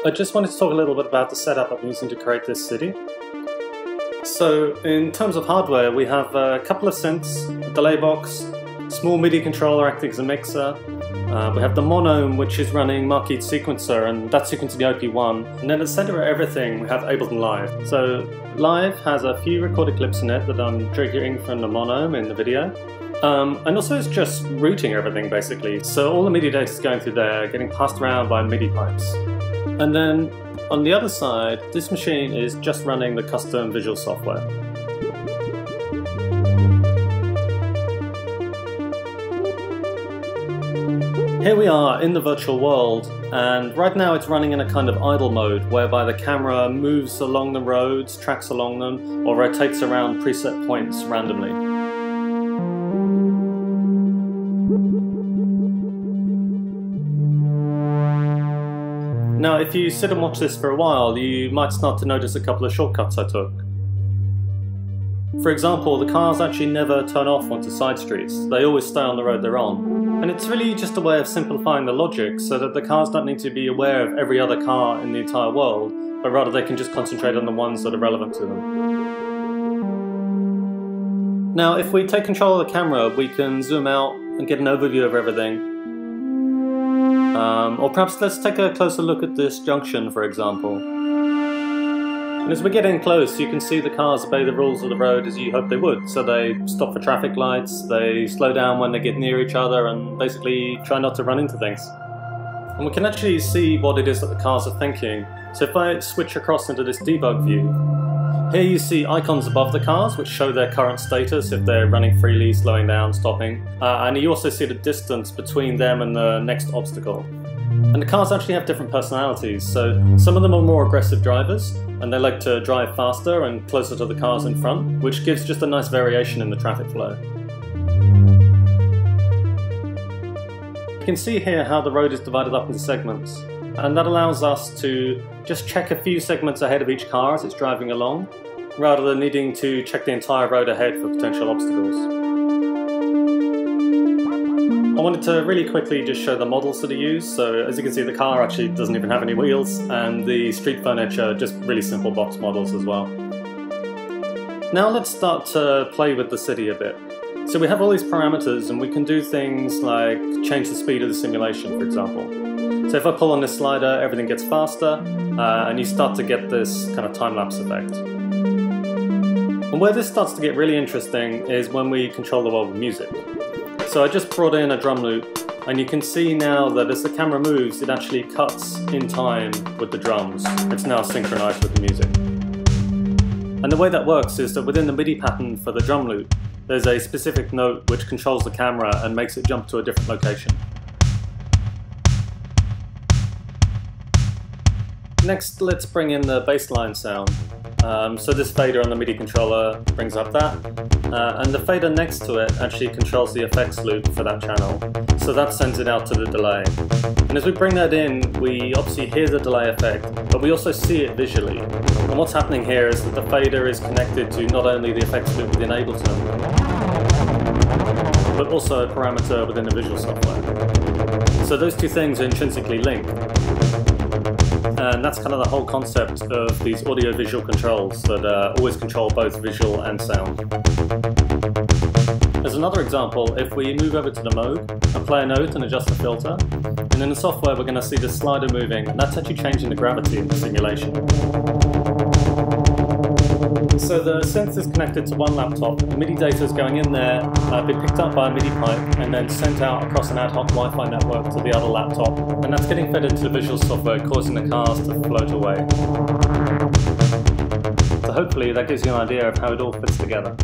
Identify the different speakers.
Speaker 1: I just wanted to talk a little bit about the setup I'm using to create this city. So in terms of hardware, we have a couple of synths, a delay box, small MIDI controller acting as a mixer. We have the Monome, which is running Marquis Sequencer, and that's sequencing the OP1. And then at the center of everything, we have Ableton Live. So Live has a few recorded clips in it that I'm triggering from the Monome in the video. And also it's just routing everything basically. So all the MIDI data is going through there, getting passed around by MIDI pipes. And then on the other side, this machine is just running the custom visual software. Here we are in the virtual world, and right now it's running in a kind of idle mode, whereby the camera moves along the roads, tracks along them, or rotates around preset points randomly. Now, if you sit and watch this for a while, you might start to notice a couple of shortcuts I took. For example, the cars actually never turn off onto side streets. They always stay on the road they're on. And it's really just a way of simplifying the logic so that the cars don't need to be aware of every other car in the entire world, but rather they can just concentrate on the ones that are relevant to them. Now, if we take control of the camera, we can zoom out and get an overview of everything. Or perhaps let's take a closer look at this junction, for example. And as we get in close, you can see the cars obey the rules of the road as you hope they would. So they stop for traffic lights, they slow down when they get near each other, and basically try not to run into things. And we can actually see what it is that the cars are thinking. So if I switch across into this debug view, here you see icons above the cars which show their current status, if they're running freely, slowing down, stopping. And you also see the distance between them and the next obstacle. And the cars actually have different personalities, so some of them are more aggressive drivers, and they like to drive faster and closer to the cars in front, which gives just a nice variation in the traffic flow. You can see here how the road is divided up into segments, and that allows us to just check a few segments ahead of each car as it's driving along, rather than needing to check the entire road ahead for potential obstacles. I wanted to really quickly just show the models that are used. So as you can see, the car actually doesn't even have any wheels, and the street furniture are just really simple box models as well. Now let's start to play with the city a bit. So we have all these parameters, and we can do things like change the speed of the simulation, for example. So if I pull on this slider, everything gets faster, and you start to get this kind of time-lapse effect. And where this starts to get really interesting is when we control the world with music. So I just brought in a drum loop, and you can see now that as the camera moves, it actually cuts in time with the drums. It's now synchronized with the music. And the way that works is that within the MIDI pattern for the drum loop, there's a specific note which controls the camera and makes it jump to a different location. Next, let's bring in the bassline sound. So this fader on the MIDI controller brings up that, and the fader next to it actually controls the effects loop for that channel, so that sends it out to the delay. And as we bring that in, we obviously hear the delay effect, but we also see it visually. And what's happening here is that the fader is connected to not only the effects loop within Ableton, but also a parameter within the visual software. So those two things are intrinsically linked. And that's kind of the whole concept of these audio-visual controls that always control both visual and sound. As another example, if we move over to the mode and play a note and adjust the filter, and in the software we're going to see the slider moving, and that's actually changing the gravity in the simulation. So the synth is connected to one laptop, the MIDI data is going in there, being picked up by a MIDI pipe, and then sent out across an ad hoc Wi-Fi network to the other laptop, and that's getting fed into the visual software, causing the cars to float away. So hopefully that gives you an idea of how it all fits together.